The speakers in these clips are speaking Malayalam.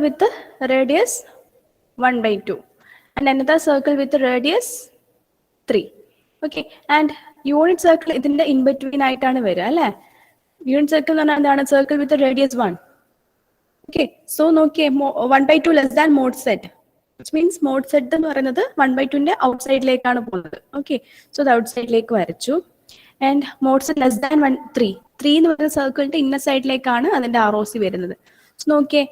with the radius 1 by 2 and another circle with the radius 3. Okay, and unit circle is in the in between ആയിട്ടാണ് വരിക അല്ലേ? Unit circle എന്ന് പറഞ്ഞാൽ എന്താണ്? Circle with the radius 1. Okay, so നോക്കിയേ 1 by 2 less than mod set, which means mod set എന്ന് പറയുന്നത് 1 by 2 ന്റെ ഔട്ട്സൈഡിലേക്കാണ് പോകുന്നത്. Okay, so the ഔട്ട്സൈഡിലേക്ക് വരച്ചു. And mod set less than 1 3 എന്ന് പറയുന്ന സർക്കിളിന്റെ ഇന്നർ സൈഡിലേക്കാണ് അതിന്റെ ROC വരുന്നത്. So നോക്കിയേ,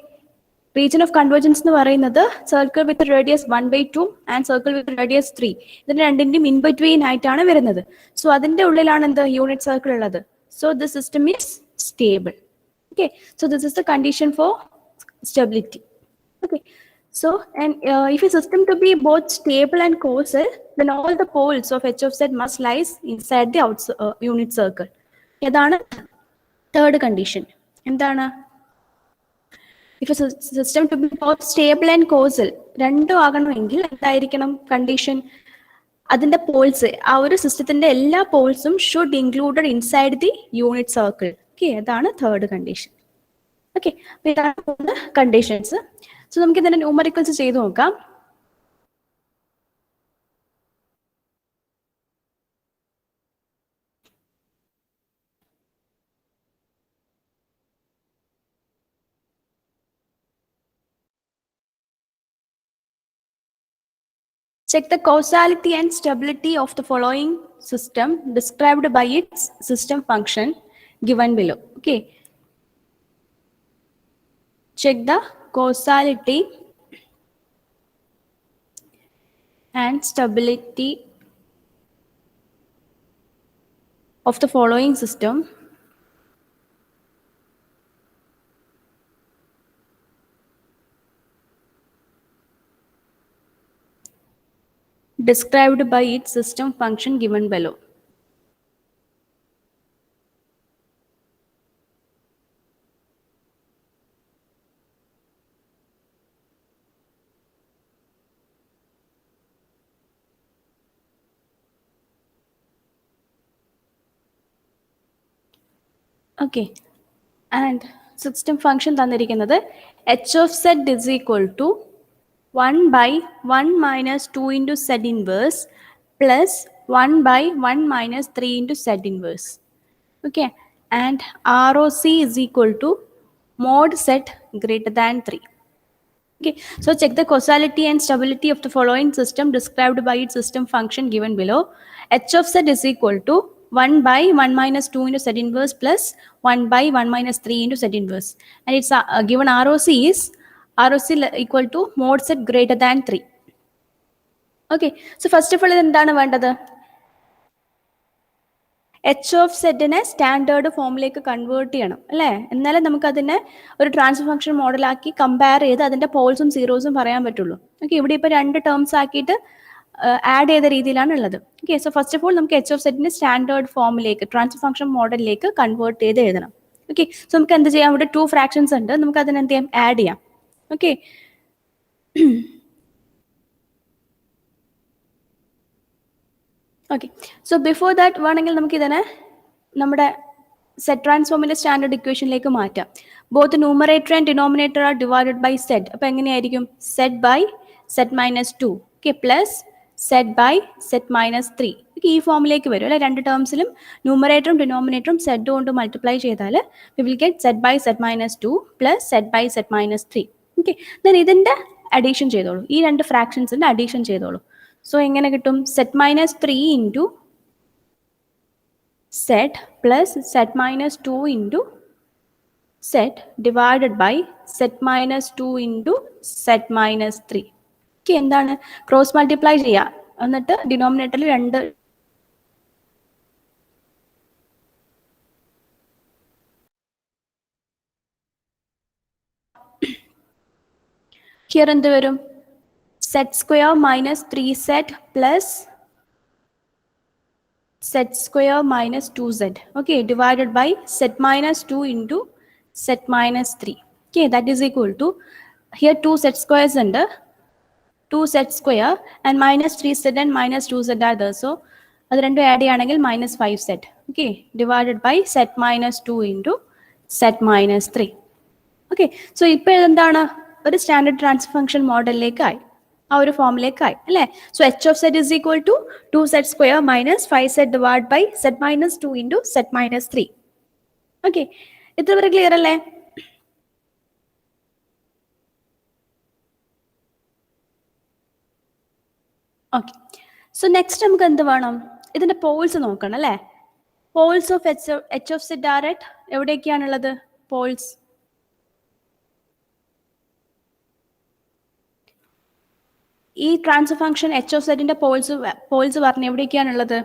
region of convergence എന്ന് പറയുന്നത് circle with radius 1 by 2 and circle with radius 3 ഇതിന്റെ രണ്ടിന്റെയും ഇൻ ബിറ്റ്വീൻ ആയിട്ടാണ് വരുന്നത്. സോ അതിന്റെ ഉള്ളിലാണ് എന്ത് യൂണിറ്റ് സർക്കിൾ ഉള്ളത്. So the system is stable. Okay, so this is the condition for stability. Okay, so and if a system to be both stable and causal, then all the poles of h of z must lies inside the unit circle. ഏതാണ് third condition? എന്താണ്? If a system to be both stable and causal, രണ്ടും ആകണമെങ്കിൽ എന്തായിരിക്കണം കണ്ടീഷൻ? അതിന്റെ പോൾസ്, ആ ഒരു സിസ്റ്റത്തിന്റെ എല്ലാ പോൾസും should included inside the unit circle. Okay, അതാണ് തേർഡ് കണ്ടീഷൻ. ഓക്കെ, അപ്പൊ ഇതാണ് കണ്ടീഷൻസ്. സോ നമുക്ക് ഇതിന്റെ ന്യൂമറിക്കൽസ് ചെയ്ത് നോക്കാം. Check the causality and stability of the following system described by its system function given below. Okay. Check the causality and stability of the following system described by its system function given below. Okay, and system function തന്നിരിക്കുന്നത് h of z is equal to 1 by 1 minus 2 into z inverse plus 1 by 1 minus 3 into z inverse. Okay, and ROC is equal to mod z greater than 3. Okay, so check the causality and stability of the following system described by its system function given below. H of z is equal to 1 by 1 minus 2 into z inverse plus 1 by 1 minus 3 into z inverse. And its given ROC is equal to mod z greater than 3. Okay, so first of all, എന്താണ് വേണ്ടത്? എച്ച് ഓഫ് സെറ്റിനെ സ്റ്റാൻഡേർഡ് ഫോമിലേക്ക് കൺവേർട്ട് ചെയ്യണം അല്ലേ? എന്നാലേ നമുക്ക് അതിനെ ഒരു ട്രാൻസ്ഫർ ഫംഗ്ഷൻ മോഡലാക്കി കമ്പയർ ചെയ്ത് അതിന്റെ പോൾസും സീറോസും പറയാൻ പറ്റുള്ളൂ. ഓക്കെ, ഇവിടെ ഇപ്പോൾ രണ്ട് ടേംസ് ആക്കിയിട്ട് ആഡ് ചെയ്ത രീതിയിലാണ് ഉള്ളത്. Okay, so first of all നമുക്ക് എച്ച് ഓഫ് സെറ്റിനെ സ്റ്റാൻഡേർഡ് ഫോമിലേക്ക് ട്രാൻസ്ഫർ ഫംഗ്ഷൻ മോഡലിലേക്ക് കൺവേർട്ട് ചെയ്ത് എഴുതണം. ഓക്കെ, സോ നമുക്ക് എന്ത് ചെയ്യാം? ഇവിടെ 2 ഫ്രാക്ഷൻസ് ഉണ്ട്, നമുക്ക് അതിനെ എന്ത് ചെയ്യാം? ആഡ് ചെയ്യാം. Okay, okay, so before that വേണമെങ്കിൽ നമുക്ക് ഇതിനെ നമ്മുടെ സെറ്റ് ട്രാൻസ്ഫോമിന്റെ സ്റ്റാൻഡേർഡ് ഇക്വേഷനിലേക്ക് മാറ്റാം. Both numerator and denominator are divided by set. അപ്പൊ എങ്ങനെയായിരിക്കും? Set by set minus 2 okay plus set by set minus 3. ഈ ഫോമിലേക്ക് വരും അല്ലെ? രണ്ട് ടേംസിലും ന്യൂമറേറ്ററും ഡിനോമിനേറ്ററും സെറ്റ് കൊണ്ട് മൾട്ടിപ്ലൈ ചെയ്താൽ we will get set by set minus 2 plus set by set minus 3. Okay, then ഇതിന്റെ അഡീഷൻ ചെയ്തോളൂ, ഈ രണ്ട് ഫ്രാക്ഷൻസിന്റെ അഡീഷൻ ചെയ്തോളൂ. സോ എങ്ങനെ കിട്ടും? Set minus 3 into set plus set minus 2 into set divided by set minus 2 into set minus 3. Okay, എന്താണ്? ക്രോസ് മൾട്ടിപ്ലൈ ചെയ്യുക, എന്നിട്ട് ഡിനോമിനേറ്ററിൽ രണ്ട് ഹിയർ എന്ത് വരും? set square minus 3z plus set square minus 2z. Okay, divided by set minus 2 into set minus 3. Okay, that is equal to, here 2 set squares under 2 set square and minus 3z and minus 2z are there. So അത് രണ്ടും ആഡ് ചെയ്യുകയാണെങ്കിൽ minus 5z. Okay, divided by set minus 2 into set minus 3. Okay, so ഇപ്പോൾ എന്താണ്? ഒരു സ്റ്റാൻഡേർഡ് ട്രാൻസ്ഫർ ഫംഗ്ഷൻ മോഡലിലേക്കായി, ആ ഒരു ഫോമിലേക്കായി അല്ലേ. So H of set is equal to 2z² minus 5z divide by z minus 2 into z minus 3. Okay, ഇത്ര വരെ ക്ലിയർ അല്ലേ? ഓക്കെ, സോ നെക്സ്റ്റ് നമുക്ക് എന്ത് വേണം? ഇതിന്റെ പോൾസ് നോക്കണം അല്ലേ. Poles of H of Z are at എവിടെയൊക്കെയാണുള്ളത്? പോൾസ് ഈ ട്രാൻസ്ഫർ ഫംഗ്ഷൻ എച്ച് ഓഫ് സെറ്റിന്റെ പോൾസ് പറഞ്ഞ് എവിടെയൊക്കെയാണുള്ളത്?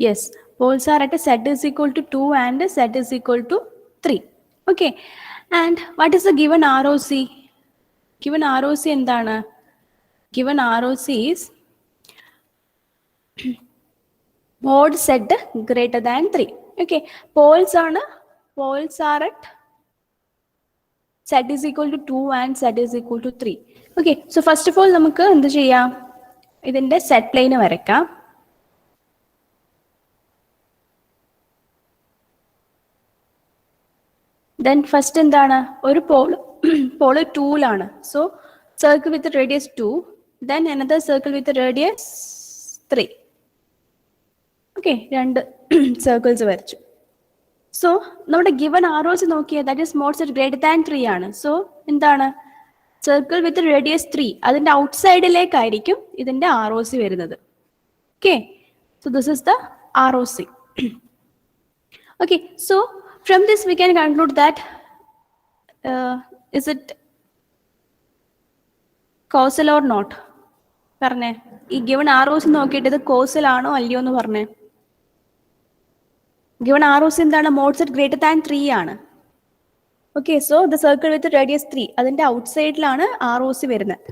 Yes, poles are at z is equal to 2 and z is equal to 3. Okay, and what is the given ROC? Given ROC എന്താണ്? Given ROC is mod z greater than 3. Okay, poles are at z is equal to 2 and z is equal to 3. Okay, so first of all നമുക്ക് എന്ത് ചെയ്യാം? ഇതിന്റെ സെറ്റ് പ്ലെയിൻ വരയ്ക്കാം. Then first എന്താണ്? ഒരു പോള് 2ലാണ്. So circle with radius 2, then another circle with radius 3. Okay, രണ്ട് സർക്കിൾസ് വരച്ചു. സോ നമ്മുടെ ഗിവൺ ROC നോക്കിയാൽ that is mod set greater than 3 ആണ്. സോ എന്താണ്? സർക്കിൾ വിത്ത് റേഡിയസ് 3 അതിന്റെ ഔട്ട് സൈഡിലേക്കായിരിക്കും ഇതിന്റെ ROC വരുന്നത്. Okay, so this is the ROC. Okay, so from this we can conclude that is it causal or not? പറഞ്ഞേ, ഈ ഗിവൺ ROC നോക്കിയിട്ട് ഇത് കോസൽ ആണോ അല്ലയോ എന്ന് പറഞ്ഞേ. ഗിവൺ ROC എന്താണ്? മോഡ് സെറ്റ് ഗ്രേറ്റർ ദാൻ 3 ആണ്. Okay, so the circle with radius 3 അതിന്റെ ഔട്ട് സൈഡിലാണ് ROC വരുന്നത്.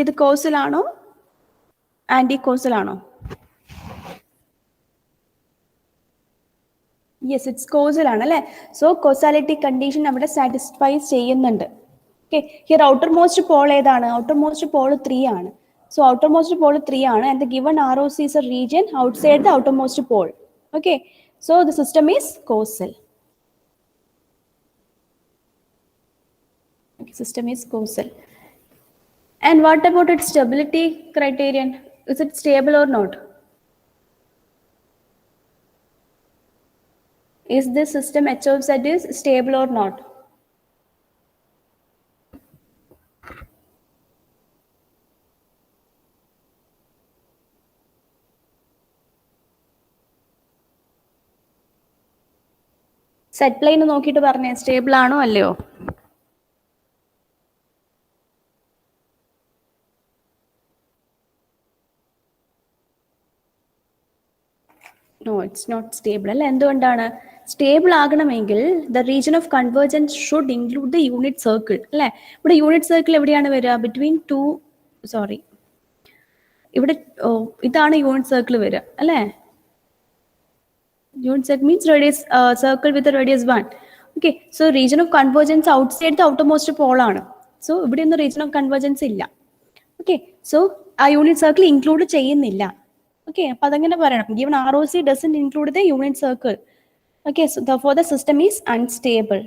ഇത് കോസൽ ആണോ ആന്റി കോസൽ ആണോ? യെസ്, ഇറ്റ്സ് കോസൽ ആണ് അല്ലേ. സോ കോസാലിറ്റി കണ്ടീഷൻ അവിടെ സാറ്റിസ്ഫൈ ചെയ്യുന്നുണ്ട്. Okay, here outer most pole ഏതാണ്? ഔട്ടർ മോസ്റ്റ് പോൾ 3 ആണ്. സോ ഔട്ടർ മോസ്റ്റ് പോൾ 3 ആണ് and the given ROC is a region outside the outermost pole. Okay, so the system is causal. Okay, system is causal. And what about its stability criterion? Is it stable or not? Is this system H of Z is stable or not? Set plane നോക്കിയിട്ട് പറഞ്ഞേ, സ്റ്റേബിൾ ആണോ അല്ലയോ? നോ, ഇറ്റ്സ് നോട്ട് സ്റ്റേബിൾ അല്ല. എന്തുകൊണ്ടാണ്? സ്റ്റേബിൾ ആകണമെങ്കിൽ the region of convergence should include the unit circle അല്ലേ. ഇവിടെ യൂണിറ്റ് സർക്കിൾ എവിടെയാണ് വരിക? ബിറ്റ്വീൻ ടു, സോറി, ഇവിടെ ഇതാണ് യൂണിറ്റ് സർക്കിൾ വരിക അല്ലേ. Unit set means radius, circle with a radius 1. Okay, so region of convergence outside the outermost pole ആണ്. So ഇവിടെ ഒന്നും region of convergence ഇല്ല. Okay, so ആ യൂണിറ്റ് സർക്കിൾ ഇൻക്ലൂഡ് ചെയ്യുന്നില്ല. ഓക്കെ, അപ്പൊ അതങ്ങനെ പറയണം. Given ROC doesn't include the unit circle. Okay, so therefore the system is unstable.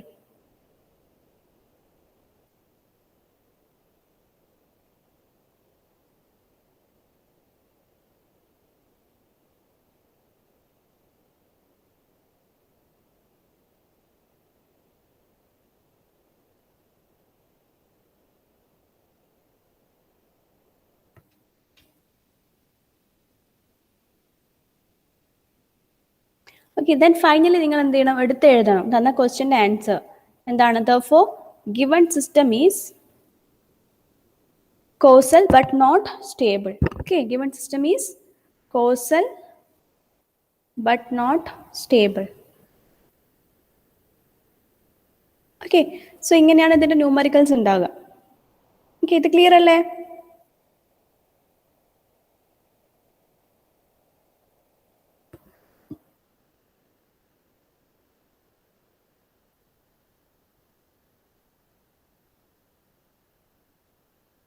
Okay, then finally നിങ്ങൾ എന്ത് ചെയ്യണം? എടുത്ത് എഴുതണം തന്ന ക്വസ്റ്റ്യന്റെ ആൻസർ എന്താണ്? Therefore given system is causal but not stable. Okay, given system is causal but not stable. Okay, so ഇങ്ങനെയാണ് ഇതിന്റെ ന്യൂമറിക്കൽസ് ഉണ്ടാവുക. ഓക്കെ, ഇത് ക്ലിയർ അല്ലേ?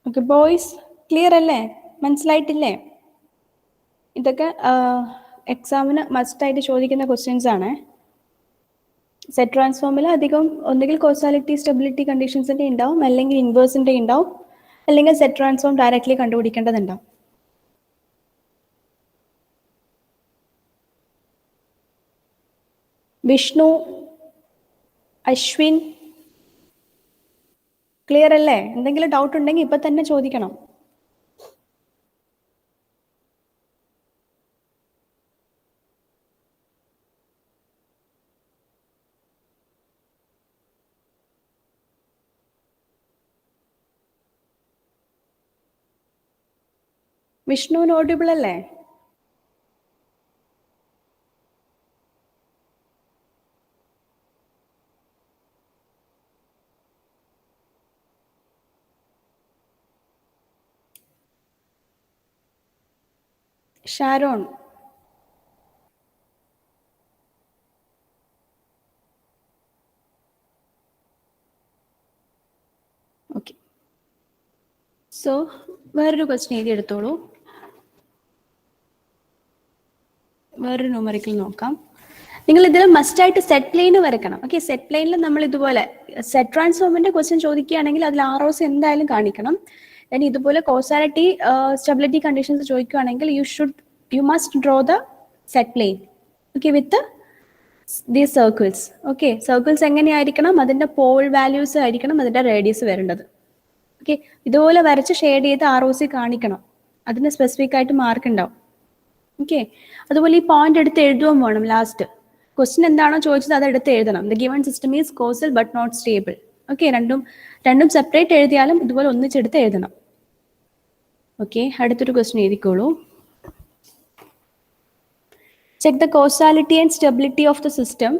ഓക്കെ ബോയ്സ്, ക്ലിയർ അല്ലേ? മനസ്സിലായിട്ടില്ലേ? ഇതൊക്കെ എക്സാമിന് മസ്റ്റായിട്ട് ചോദിക്കുന്ന ക്വസ്റ്റ്യൻസ് ആണ്. സെറ്റ് ട്രാൻസ്ഫോമിൽ അധികം ഒന്നുകിൽ കോസാലിറ്റി സ്റ്റെബിലിറ്റി കണ്ടീഷൻസിന്റെ ഉണ്ടാവും, അല്ലെങ്കിൽ ഇൻവേഴ്സിന്റെ ഉണ്ടാവും, അല്ലെങ്കിൽ സെറ്റ് ട്രാൻസ്ഫോം ഡയറക്റ്റ്ലി കണ്ടുപിടിക്കേണ്ടതുണ്ടാവും. വിഷ്ണു, അശ്വിൻ, ക്ലിയർ അല്ലേ? എന്തെങ്കിലും ഡൗട്ട് ഉണ്ടെങ്കിൽ ഇപ്പൊ തന്നെ ചോദിക്കണം. വിഷ്ണുവിന് ഓഡിബിൾ അല്ലേ? ഷാരോൺ, ഓക്കെ. സോ വേറൊരു ക്വസ്റ്റ്യൻ എഴുതി എടുത്തോളൂ. വേറൊരു ന്യൂമറിക്കൽ നോക്കാം. നിങ്ങൾ ഇതിൽ മസ്റ്റായിട്ട് സെറ്റ് പ്ലെയിൻ വരയ്ക്കണം. ഓക്കെ, സെറ്റ് പ്ലെയിനിൽ നമ്മൾ ഇതുപോലെ സെറ്റ് ട്രാൻസ്ഫോമിന്റെ ക്വസ്റ്റ്യൻ ചോദിക്കുകയാണെങ്കിൽ അതിൽ ROC എന്തായാലും കാണിക്കണം. then ഇതുപോലെ കോസാലിറ്റി സ്റ്റെബിലിറ്റി കണ്ടീഷൻസ് ചോദിക്കുകയാണെങ്കിൽ you must draw the set plane, okay, with these circles. Okay, circles എങ്ങനെയായിരിക്കണം? അതിന്റെ പോൾ വാല്യൂസ് ആയിരിക്കണം അതിന്റെ റേഡിയസ് വരേണ്ടത്. ഓക്കെ, ഇതുപോലെ വരച്ച് ഷെയ്ഡ് ചെയ്ത് ROC കാണിക്കണം. അതിന് സ്പെസിഫിക് ആയിട്ട് മാർക്ക് ഉണ്ടാവും. ഓക്കെ, അതുപോലെ ഈ പോയിന്റ് എടുത്ത് എഴുതുകയും വേണം. ലാസ്റ്റ് ക്വസ്റ്റ്യൻ എന്താണോ ചോദിച്ചത് അത് എടുത്ത് എഴുതണം. The given system is causal but not stable. Okay, രണ്ടും സെപ്പറേറ്റ് എഴുതിയാലും ഇതുപോലെ ഒന്നിച്ചെടുത്ത് എഴുതണം. ഓക്കെ, അടുത്തൊരു ക്വസ്റ്റ്യൻ എഴുതിക്കോളൂ. Check the causality and stability of the system.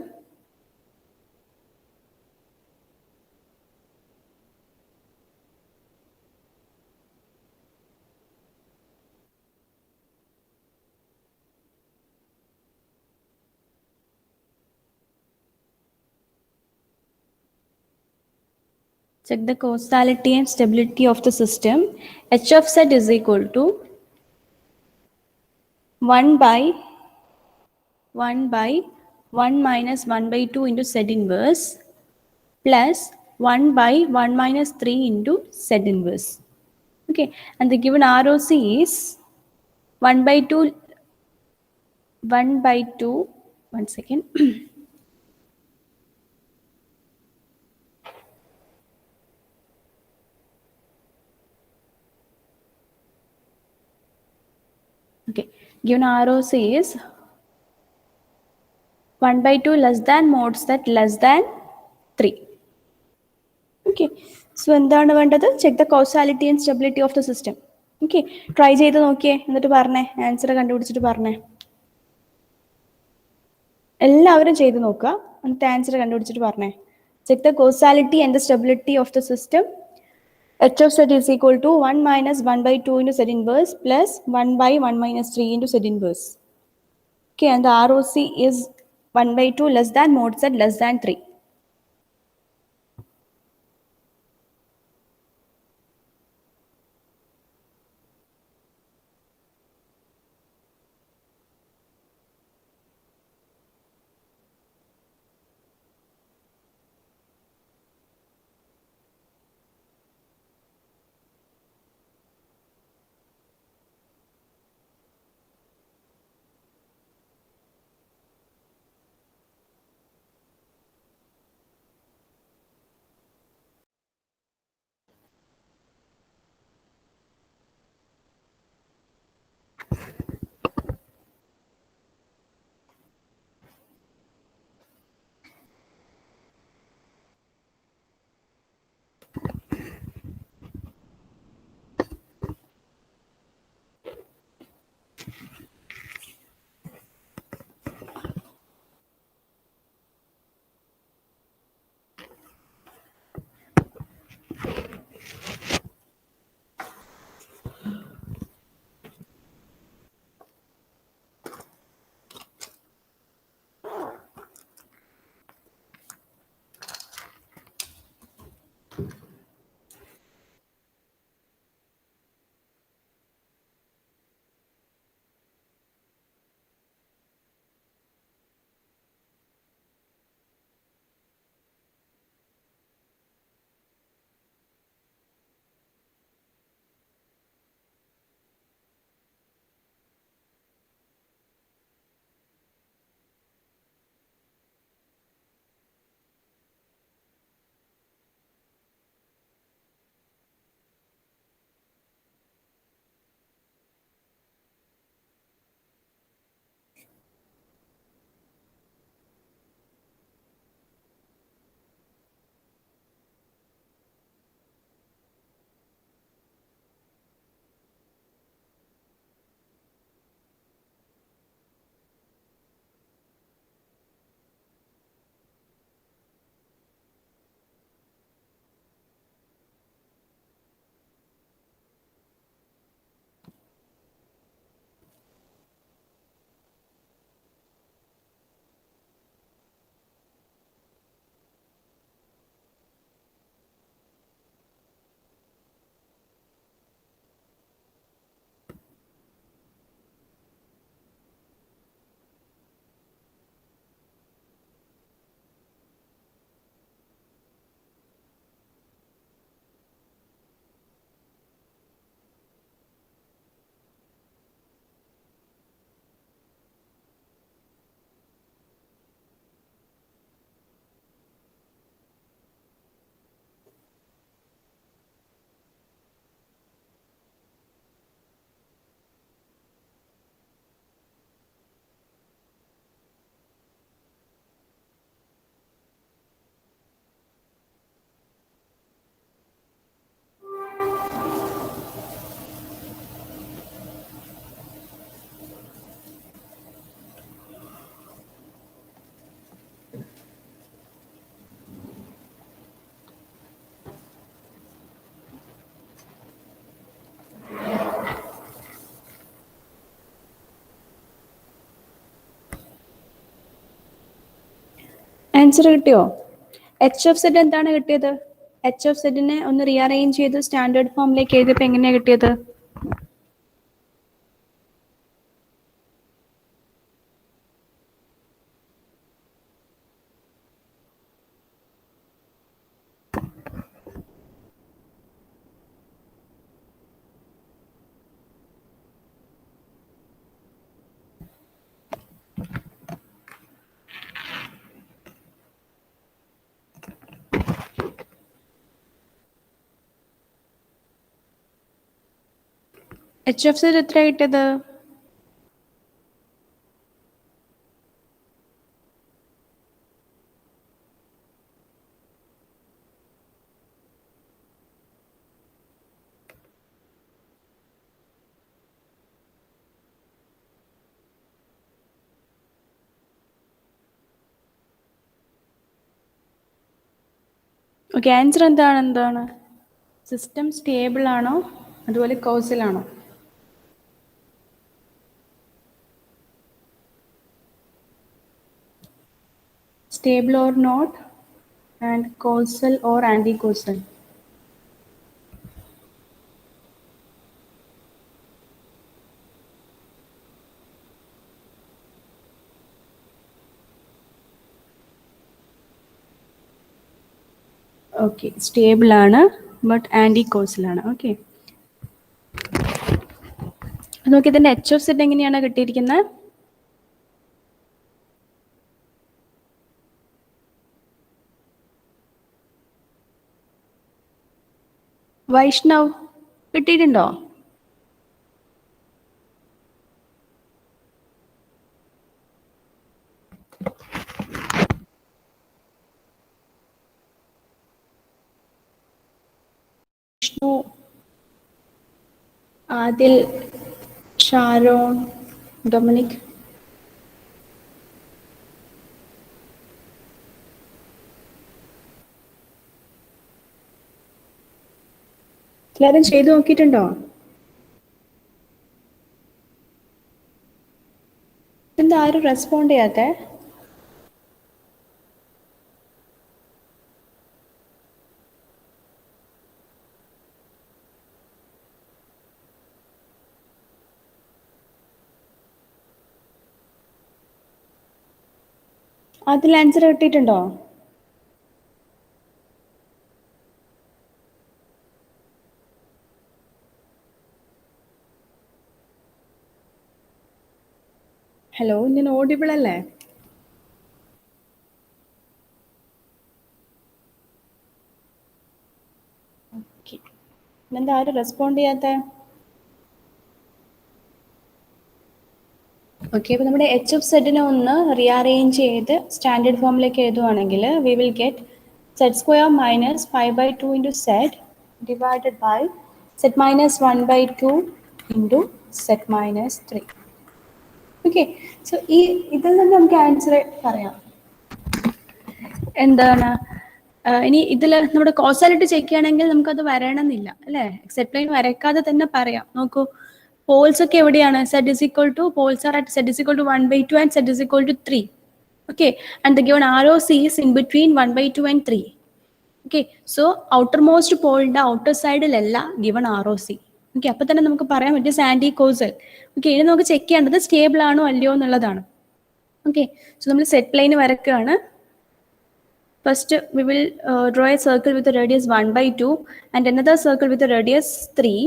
Check the causality and stability of the system. H of z is equal to 1 by 1 minus 1 by 2 into z inverse plus 1 by 1 minus 3 into z inverse. Okay, and the given ROC is 1 by 2, 1 second. Okay, given ROC is 1 by 2 less than mod z less than 3. Okay, so എന്താണ് വേണ്ടത്? Check the causality and stability of the system. Okay, try ചെയ്ത് നോക്കിയേ, എന്നിട്ട് പറഞ്ഞേ, ആൻസർ കണ്ടുപിടിച്ചിട്ട് പറഞ്ഞേ. എല്ലാവരും ചെയ്ത് നോക്കുക, എന്നിട്ട് ആൻസർ കണ്ടുപിടിച്ചിട്ട് പറഞ്ഞേ. Check the causality and the stability of the system. H of z is equal to 1 minus 1 by 2 into z inverse plus 1 by 1 minus 3 into z inverse. Okay, and the ROC is 1 by 2 less than mod z less than 3. Answer കിട്ടിയോ? എച്ച് ഓഫ് സെഡ് എന്താണ് കിട്ടിയത്? എച്ച് ഓഫ് സെഡിനെ ഒന്ന് റീഅറേഞ്ച് ചെയ്ത് സ്റ്റാൻഡേർഡ് ഫോമിലേക്ക് എഴുതിയപ്പോൾ എങ്ങനെയാണ് കിട്ടിയത്? എച്ച് ഓഫ് സെഡ് എത്ര കിട്ടിയത്? ഓക്കെ, ആൻസർ എന്താണ്? സിസ്റ്റം സ്റ്റേബിൾ ആണോ അതുപോലെ കോസൽ ആണോ? Stable or not, and causal or anti-causal. Okay, stable ആണ് ബട്ട് ആൻറ്റി-കോസൽ ആണ്. ഓക്കെ, നോക്കി ഇതിന്റെ എച്ച് ഓഫ് സെറ്റ് എങ്ങനെയാണ് കിട്ടിയിരിക്കുന്നത്? വൈഷ്ണവ് കിട്ടിയിട്ടുണ്ടോ? വിഷ്ണു, ആദിൽ, ഷാരോൺ, ഡൊമിനിക്. എല്ലാവരും ചെയ്തു നോക്കിയിട്ടുണ്ടോ? എന്താ ആരും റെസ്പോണ്ട് ചെയ്യാത്തെ? അതിൽ ആൻസർ കിട്ടിയിട്ടുണ്ടോ? ഹലോ, ഞാൻ ഓഡിബിൾ അല്ലേ? ഓക്കെ, എന്താ ആരും റെസ്പോണ്ട് ചെയ്യാത്തെ? ഓക്കെ, അപ്പോൾ നമ്മുടെ എച്ച് ഓഫ് സെഡിനെ ഒന്ന് റീഅറേഞ്ച് ചെയ്ത് സ്റ്റാൻഡേർഡ് ഫോമിലേക്ക് എഴുതുവാണെങ്കിൽ we will get Z square minus 5/2 into Z divided by Z minus 1/2 into Z minus 3. Okay, so ഇതിൽ നിന്ന് നമുക്ക് ആൻസർ പറയാം. എന്താണ് ഇനി ഇതിൽ നമ്മുടെ കോസാലിറ്റി ചെക്ക് ചെയ്യുകയാണെങ്കിൽ നമുക്കത് വരണമെന്നില്ല അല്ലേ? സെറ്റ് ലൈൻ വരയ്ക്കാതെ തന്നെ പറയാം. നോക്കൂ, പോൾസ് ഒക്കെ എവിടെയാണ്? Z is equal to, poles are at Z is equal to 1/2 and Z is equal to 3. Okay, and the given ROC is in between 1/2 and 3. Okay, so outermost pole the outer side lella given ROC. Okay, അപ്പോൾ തന്നെ നമുക്ക് പറയാൻ പറ്റും ആന്റി കോസൽ. ഓക്കെ, ഇനി നമുക്ക് ചെക്ക് ചെയ്യേണ്ടത് സ്റ്റേബിൾ ആണോ അല്ലയോ എന്നുള്ളതാണ്. ഓക്കെ, സോ നമ്മൾ സെറ്റ് ലൈൻ വരക്കുകയാണ്. First, we will draw a circle with a radius 1/2 and another circle with a radius 3.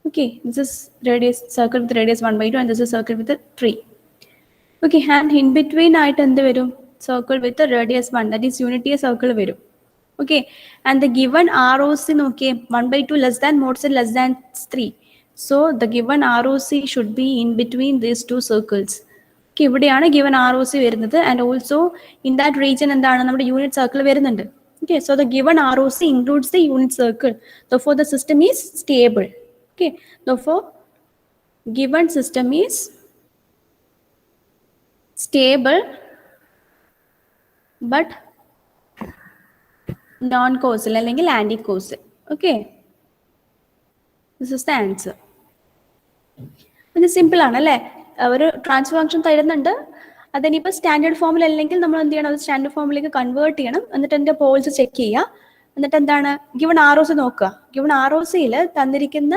Okay, this is radius circle with radius 1/2 and this is circle with a 3. Okay, and in between ആയിട്ട് എന്ത് വരും? Circle with a radius 1, that is unity circle വരും. Okay, and the given ROC നോക്കിയേ 1/2 less than mod set less than 3. So the given ROC should be in between these two circles. Okay, ഇവിടെയാണ് given ROC വരുന്നത് and also in that region എന്താണ് നമ്മുടെ യൂണിറ്റ് സർക്കിൾ വരുന്നുണ്ട്. Okay, so the given ROC includes the unit circle. Therefore the system is stable. Okay, therefore given system is stable but non-causal അല്ലെങ്കിൽ anti-causal. Okay, this is the answer. ഇത് സിമ്പിൾ ആണ് അല്ലേ? ഒരു ട്രാൻസ്ഫർ ഫംഗ്ഷൻ തരുന്നുണ്ട്, അതിനിപ്പോൾ സ്റ്റാൻഡേർഡ് ഫോമിൽ അല്ലെങ്കിൽ നമ്മൾ എന്ത് ചെയ്യണം, അത് സ്റ്റാൻഡേർഡ് ഫോമിലേക്ക് കൺവേർട്ട് ചെയ്യണം. എന്നിട്ട് എൻ്റെ പോൾസ് ചെക്ക് ചെയ്യുക. എന്നിട്ട് എന്താണ് ഗിവൺ ആർ ഒ സി നോക്കുക. ഗിവൺ ആർ ഒ സിയിൽ തന്നിരിക്കുന്ന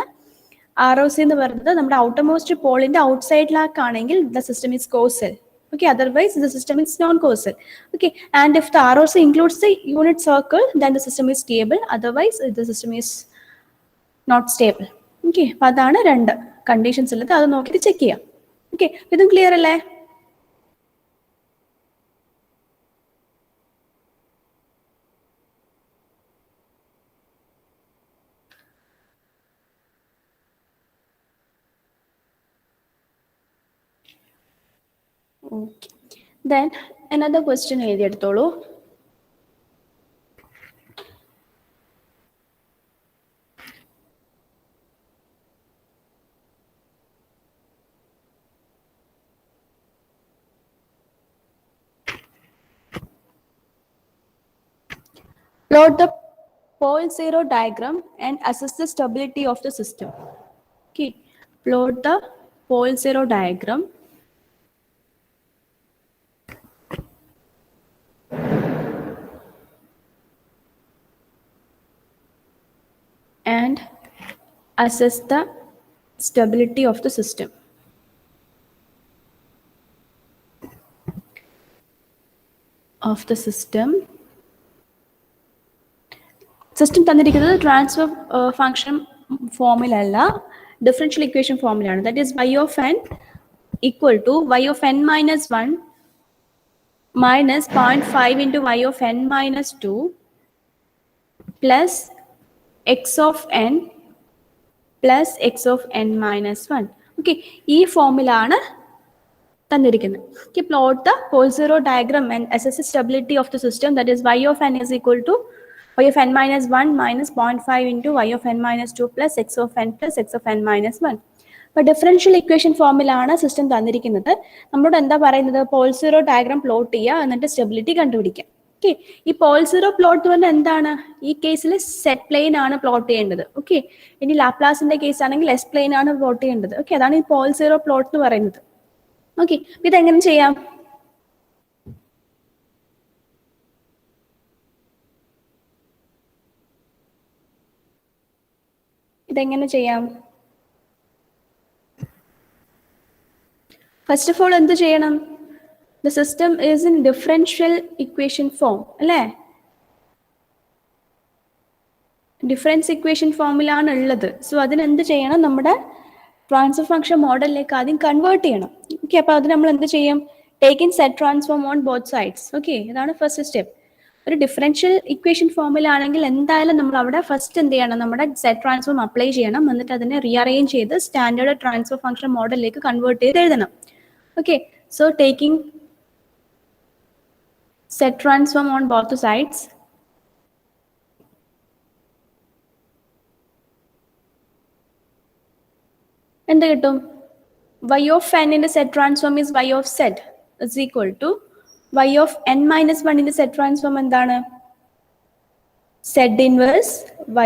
ആർ ഒ സി എന്ന് പറയുന്നത് നമ്മുടെ ഔട്ടർമോസ്റ്റ് പോളിന്റെ ഔട്ട്സൈഡിലാക്കാണെങ്കിൽ the system is causal. Okay, otherwise the system is non-causal. Okay, and if the ROC includes the unit circle, then the system is stable. Otherwise, the system is not stable. Okay, അപ്പോൾ അതാണ് രണ്ട് കണ്ടീഷൻസ് ഉള്ളത്. അത് നോക്കിയിട്ട് ചെക്ക് ചെയ്യാം. ഓക്കെ, ഇതും ക്ലിയർ അല്ലേ? Okay. Then another question എഴുതിയെടുത്തോളൂ. Plot the pole zero diagram and assess the stability of the system. Okay, plot the pole zero diagram and assess the stability of the system. System തന്നിരിക്കുന്നത് ട്രാൻസ്ഫർ ഫംഗ്ഷൻ ഫോമിലല്ല, ഡിഫറൻഷ്യൽ ഇക്വേഷൻ ഫോമിലാണ്. That is y of n equal to y of n minus 1 minus 0.5 into y of n minus 2 plus x of n plus x of n minus 1. Okay, ഈ ഫോമിലാണ് തന്നിരിക്കുന്നത്. Okay, plot the pole zero diagram and assess the stability of the system. That is y of n is equal to y of n minus 1 minus 0.5 into y of n minus 2 plus x of n plus x of n minus 1. അപ്പോൾ ഡിഫറൻഷ്യൽ ഇക്വേഷൻ ഫോമിലാണ് സിസ്റ്റം തന്നിരിക്കുന്നത്. നമ്മളോട് എന്താ പറയുന്നത്? പോൾ സീറോ ഡയഗ്രാം പ്ലോട്ട് ചെയ്യുക, എന്നിട്ട് സ്റ്റെബിലിറ്റി കണ്ടുപിടിക്കാം. ഓക്കെ, ഈ പോൾ സീറോ പ്ലോട്ട് പറഞ്ഞാൽ എന്താണ്? ഈ കേസിൽ സെറ്റ് പ്ലെയിൻ ആണ് പ്ലോട്ട് ചെയ്യേണ്ടത്. ഓക്കെ, ഇനി ലാപ്ലാസിന്റെ കേസ് ആണെങ്കിൽ എസ് പ്ലെയിൻ ആണ് പ്ലോട്ട് ചെയ്യേണ്ടത്. ഓക്കെ, അതാണ് ഈ പോൾ സീറോ പ്ലോട്ട് എന്ന് പറയുന്നത്. ഓക്കെ, ഇതെങ്ങനെ ചെയ്യാം? ഇതെങ്ങനെ ചെയ്യാം? ഫസ്റ്റ് ഓഫ് ഓൾ എന്ത് ചെയ്യണം? The system is in differential equation form അല്ലേ? ഡിഫറൻസ് ഇക്വേഷൻ ഫോമിലാണ് ഉള്ളത്. സോ അതിനെന്ത് ചെയ്യണം? നമ്മുടെ ട്രാൻസ്ഫർ ഫംഗ്ഷൻ മോഡലിലേക്ക് ആദ്യം കൺവേർട്ട് ചെയ്യണം. ഓക്കെ, അപ്പോൾ അത് നമ്മൾ എന്ത് ചെയ്യും? Take in set transform on both sides. Okay, ഇതാണ് ഫസ്റ്റ് സ്റ്റെപ്പ്. ഒരു ഡിഫറൻഷ്യൽ ഇക്വേഷൻ ഫോമിലാണെങ്കിൽ എന്തായാലും നമ്മൾ അവിടെ ഫസ്റ്റ് എന്ത് ചെയ്യണം? നമ്മുടെ സെറ്റ് ട്രാൻസ്ഫോം അപ്ലൈ ചെയ്യണം. എന്നിട്ട് അതിനെ റീഅറേഞ്ച് ചെയ്ത് സ്റ്റാൻഡേർഡ് ട്രാൻസ്ഫർ ഫംഗ്ഷൻ മോഡലിലേക്ക് കൺവേർട്ട് ചെയ്ത് എഴുതണം. Okay, so taking set transform on both sides, എന്ത് കിട്ടും? y of n in the set transform is y of z is equal to y of n minus 1 in the set transform എന്താണ്? z inverse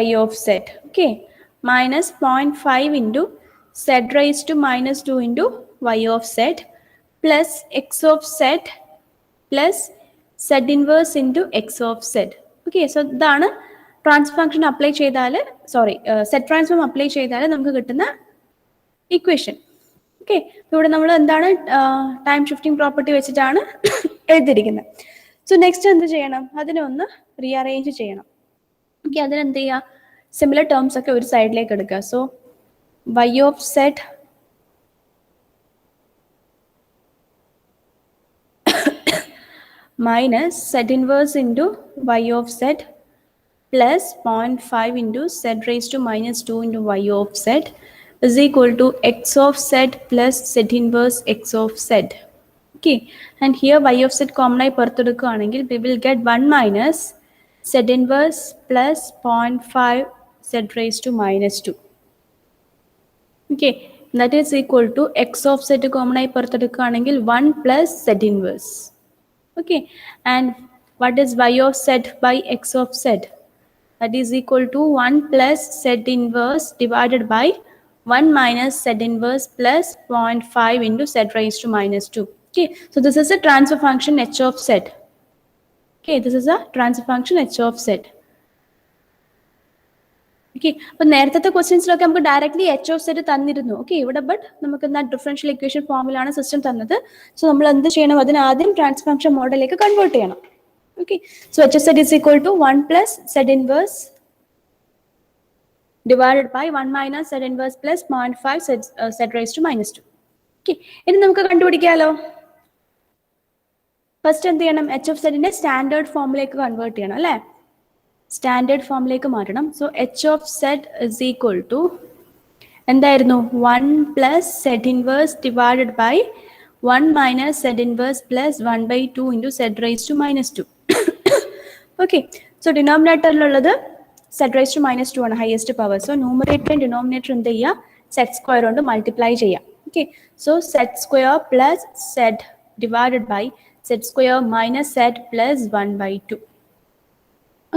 y of z. Okay, minus 0.5 into z raised to minus 2 into y of z plus x of z plus z inverse into x of z. Okay, so ഇതാണ് ട്രാൻസ്ഫർ ഫംഗ്ഷൻ അപ്ലൈ ചെയ്താൽ സെറ്റ് ട്രാൻസ്ഫോം അപ്ലൈ ചെയ്താൽ നമുക്ക് കിട്ടുന്ന ഇക്വേഷൻ. ഓക്കെ, ഇവിടെ നമ്മൾ എന്താണ് ടൈം ഷിഫ്റ്റിംഗ് പ്രോപ്പർട്ടി വെച്ചിട്ടാണ് എഴുതിയിരിക്കുന്നത്. സോ നെക്സ്റ്റ് എന്ത് ചെയ്യണം? അതിനെ ഒന്ന് റീഅറേഞ്ച് ചെയ്യണം. ഓക്കെ, അതിനെന്ത് ചെയ്യുക? സിമിലർ ടേംസ് ഒക്കെ ഒരു സൈഡിലേക്ക് എടുക്കുക. So y of z minus z inverse into y of z plus 0.5 into z raised to minus 2 into y of z is equal to x of z plus z inverse x of z. Okay, and here y of z common ആയി പുറത്തെടുക്കുകയാണെങ്കിൽ we will get 1 minus z inverse plus 0.5 z raised to minus 2. Okay, that is equal to x of z common ആയി പുറത്തെടുക്കുകയാണെങ്കിൽ 1 plus z inverse. Okay, and what is y of z by x of z? That is equal to 1 plus z inverse divided by 1 minus z inverse plus 0.5 into z raised to minus 2. Okay, so this is a transfer function h of z. Okay, this is a transfer function h of z. Okay, അപ്പോൾ നേരത്തെ ക്വസ്റ്റ്യൻസിലൊക്കെ നമുക്ക് ഡയറക്ട്ലി എച്ച് ഓഫ് സെറ്റ് തന്നിരുന്നു. ഓക്കെ, ഇവിടെ ബട്ട് നമുക്ക് എന്താ ഡിഫറൻഷ്യൽ ഇക്വേഷൻ ഫോമിലാണ് സിസ്റ്റം തന്നത്. സോ നമ്മൾ എന്ത് ചെയ്യണം, അതിന് ആദ്യം ട്രാൻസ്ഫർ ഫംഗ്ഷൻ മോഡലിലേക്ക് കൺവേർട്ട് ചെയ്യണം. Okay, so H of set is equal to 1 plus Z inverse divided by 1 minus z inverse plus 0.5 z raised to minus 2. Okay, ഇനി നമുക്ക് കണ്ടുപിടിക്കാലോ. ഫസ്റ്റ് എന്ത് ചെയ്യണം, എച്ച് ഓഫ് സെറ്റിന്റെ സ്റ്റാൻഡേർഡ് ഫോമിലേക്ക് കൺവേർട്ട് ചെയ്യണം അല്ലേ. സ്റ്റാൻഡേർഡ് ഫോമിലേക്ക് മാറ്റണം. So H of set is equal to എന്തായിരുന്നു, 1 plus Z inverse divided by 1 minus Z inverse plus 1/2 into Z raise to minus 2. Okay, so ഡിനോമിനേറ്ററിലുള്ളത് സെഡ് റൈസ് ടു മൈനസ് 2 ആണ് highest power. So numerator and denominator എന്ത് ചെയ്യുക, സെഡ് സ്ക്വയർ കൊണ്ട് മൾട്ടിപ്ലൈ ചെയ്യാം. Okay, so Z square plus Z divided by zed square minus zed plus 1/2.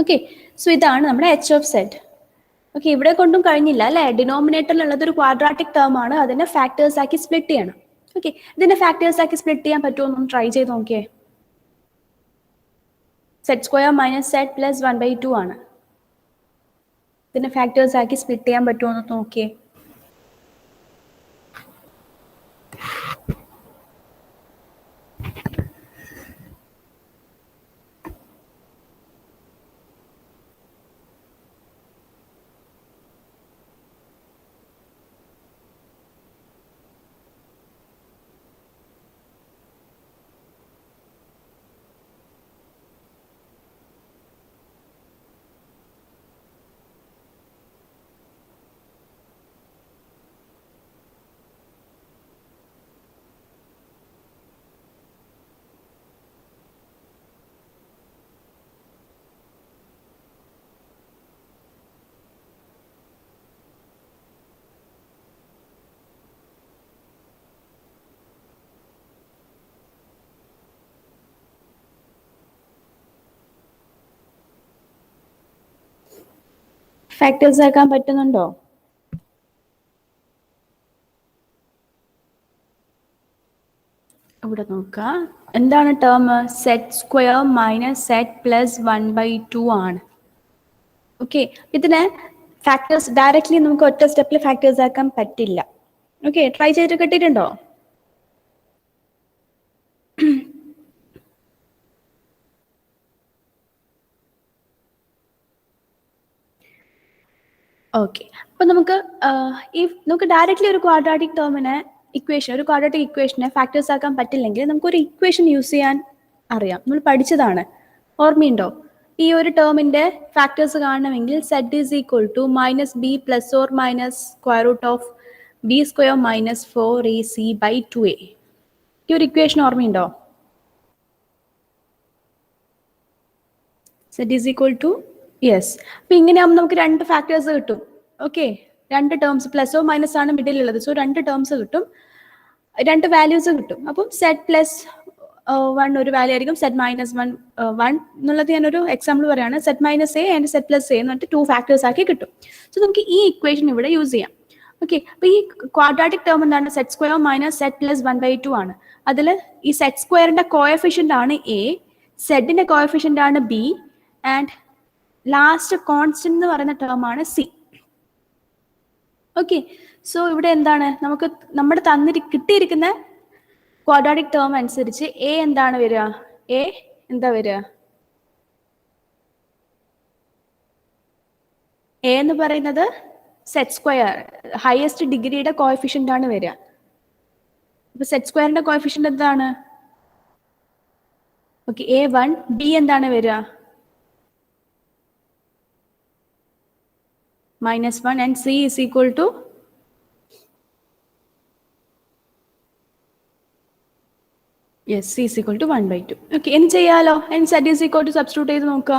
Okay, so ഇതാണ് നമ്മുടെ എച്ച് ഓഫ് സെഡ്. ഓക്കെ, ഇവിടെ കൊണ്ടും കഴിഞ്ഞില്ല അല്ലേ. ഡിനോമിനേറ്ററിലുള്ളത് ഒരു ക്വാഡ്രാറ്റിക് ടേം ആണ്, അതിനെ ഫാക്ടേഴ്സ് ആക്കി സ്പ്ലിറ്റ് ചെയ്യണം. ഓക്കെ, ഇതിനെ ഫാക്ടേഴ്സ് ആക്കി സ്പ്ലിറ്റ് ചെയ്യാൻ പറ്റുമോ എന്ന് ട്രൈ ചെയ്ത് നോക്കിയേ. Zed square minus zed plus 1/2 ആണ്. ഇതിനെ ഫാക്ടേഴ്സ് ആക്കി സ്പ്ലിറ്റ് ചെയ്യാൻ പറ്റുമോ എന്ന് നോക്കിയേ. ഫാക്ടേഴ്സ് ആക്കാൻ പറ്റുന്നുണ്ടോ? ഇവിടെ നോക്കുക, എന്താണ് term, zed square minus zed plus 1/2 ആണ്. ഓക്കെ, ഇതിനെ ഫാക്ടേഴ്സ് ഡയറക്ട്ലി നമുക്ക് ഒറ്റ സ്റ്റെപ്പിൽ ഫാക്ടേഴ്സ് ആക്കാൻ പറ്റില്ല. ഓക്കെ, ട്രൈ ചെയ്തിട്ട് കിട്ടിയിട്ടുണ്ടോ? ഓക്കെ, അപ്പൊ നമുക്ക് ഡയറക്ട്ലി ഒരു ക്വാഡ്രാറ്റിക് ടേമിനെ ഒരു ക്വാഡ്രാറ്റിക് ഇക്വേഷനെ ഫാക്ടേഴ്സ് ആക്കാൻ പറ്റില്ലെങ്കിൽ നമുക്കൊരു ഇക്വേഷൻ യൂസ് ചെയ്യാൻ അറിയാം. നമ്മൾ പഠിച്ചതാണ്, ഓർമ്മയുണ്ടോ? ഈ ഒരു ടേമിന്റെ ഫാക്ടേഴ്സ് കാണണമെങ്കിൽ zed is equal to minus B plus or minus square root of B square minus 4ac/2a. ഈ ഒരു ഇക്വേഷൻ ഓർമ്മയുണ്ടോ? Zed is equal to yes. അപ്പൊ ഇങ്ങനെയാകുമ്പോൾ നമുക്ക് രണ്ട് ഫാക്ടേഴ്സ് കിട്ടും. ഓക്കെ, രണ്ട് ടേംസ് പ്ലസ് ഓ മൈനസ് ആണ് മിഡിൽ ഉള്ളത്. സോ രണ്ട് ടേംസ് കിട്ടും, രണ്ട് വാല്യൂസ് കിട്ടും. അപ്പം സെഡ് പ്ലസ് 1 ഒരു വാല്യൂ ആയിരിക്കും, സെഡ് മൈനസ് 1 എന്നുള്ളത് ഞാനൊരു എക്സാമ്പിൾ പറയാണ്. Zed minus A and zed plus A എന്നിട്ട് 2 ഫാക്ടേഴ്സ് ആക്കി കിട്ടും. സോ നമുക്ക് ഈ ഇക്വേഷൻ ഇവിടെ യൂസ് ചെയ്യാം. ഓക്കെ, അപ്പൊ ഈ ക്വാഡ്രാറ്റിക് ടേം എന്താണ്, zed square minus zed plus 1/2 ആണ്. അതിൽ ഈ സെഡ് സ്ക്വയറിന്റെ കോഎഫിഷ്യന്റ് ആണ് എ, സെഡിന്റെ കോഎഫിഷ്യന്റ് ആണ് ബി, ആൻഡ് ലാസ്റ്റ് കോൺസ്റ്റന്റ് എന്ന് പറയുന്ന ടേം ആണ് സി. ഓക്കെ, സോ ഇവിടെ എന്താണ്, നമുക്ക് നമ്മുടെ കിട്ടിയിരിക്കുന്ന ക്വാഡ്രാറ്റിക് ടേം അനുസരിച്ച് എ എന്താണ് വരിക, എ എന്താ വരിക, എ എന്ന് പറയുന്നത് സെഡ് സ്ക്വയർ ഹയസ്റ്റ് ഡിഗ്രിയുടെ കോഎഫിഷ്യന്റ് ആണ് വരിക. അപ്പൊ സെഡ് സ്ക്വയറിന്റെ കോഎഫിഷ്യന്റ് എന്താണ്, ഓക്കെ, A1. ബി എന്താണ് വരിക, -1, and C is equal to yes, C is equal to 1/2. Okay, എന്ത് ചെയ്യാലോ, and Z is equal to substitute ചെയ്ത് നോക്കുക.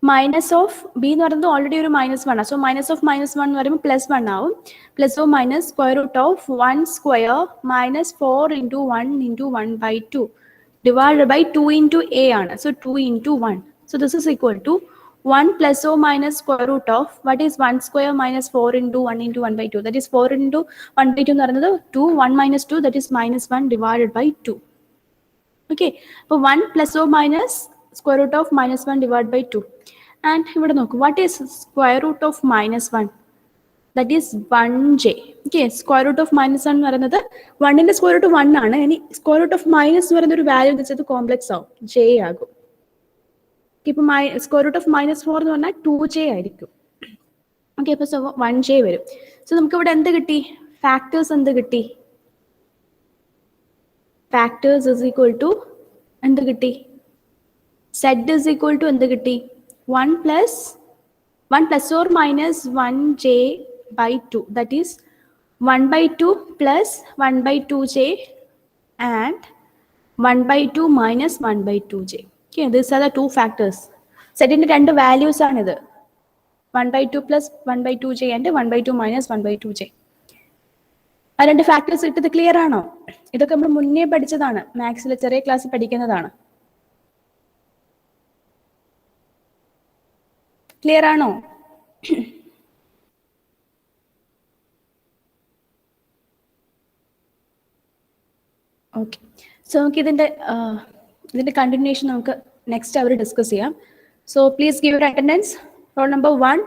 മൈനസ് ഓഫ് ബി എന്ന് പറയുന്നത് ഓൾറെഡി ഒരു -1 ആണ്. സോ മൈനസ് ഓഫ് -1 എന്ന് പറയുമ്പോൾ +1 ആവും. Plus of minus square root of 1 square minus 4 × 1 × 1/2 divided by 2 × a ആണ്. So 2 × 1. So this is equal to 1 plus or minus square root of what is 1 square minus 4 into 1 into 1 by 2. That is 4 into 1 by 2 എന്ന് പറയുന്നത് 2. 1 minus 2, that is minus 1 divided by 2. Okay. അപ്പോൾ 1 plus or minus square root of minus 1 divided by 2. And ഇവിടെ നോക്കൂ, what is square root of minus 1? That is 1j. Okay. Square root of minus 1 എന്ന് പറയുന്നത് 1ന്റെ square root 1 ആണ്. ഇനി square root of minus എന്ന് പറയുന്ന ഒരു വാല്യൂ വെച്ചത് കോംപ്ലക്സ് ആവും, j ആകും. ഇപ്പൊ സ്ക്വയർ റൂട്ട് ഓഫ് -4 എന്ന് പറഞ്ഞാൽ 2j ആയിരിക്കും. ഓക്കെ, അപ്പൊ 1j വരും. സോ നമുക്ക് ഇവിടെ എന്ത് കിട്ടി? ഫാക്ടേഴ്സ് എന്ത് കിട്ടി? ഫാക്ടേഴ്സ് ഇസ് ഈക്വൽ ടു എന്ത് കിട്ടി? z ഇസ് ഈക്വൽ ടു എന്ത് കിട്ടി? 1 plus or minus 1j by 2. That is 1 by 2 plus 1 by 2j and 1 by 2 minus 1 by 2j. Okay, these are the two factors. Set in the values are 1 by 2 plus 1 by 2j and 1 by 2 minus 1 by 2j. ആ രണ്ട് ഫാക്ടേഴ്സ് ഇട്ടത് ക്ലിയർ ആണോ? ഇതൊക്കെ നമ്മൾ മുന്നേ പഠിച്ചതാണ്, മാത്സിലെ ചെറിയ ക്ലാസ്സിൽ പഠിക്കുന്നതാണ്. ക്ലിയർ ആണോ? ഓക്കെ, സോ നമുക്ക് ഇതിന്റെ കണ്ടിന്യൂഷൻ നമുക്ക് നെക്സ്റ്റ് അവർ ഡിസ്കസ് ചെയ്യാം. So please give your attendance. Roll number 1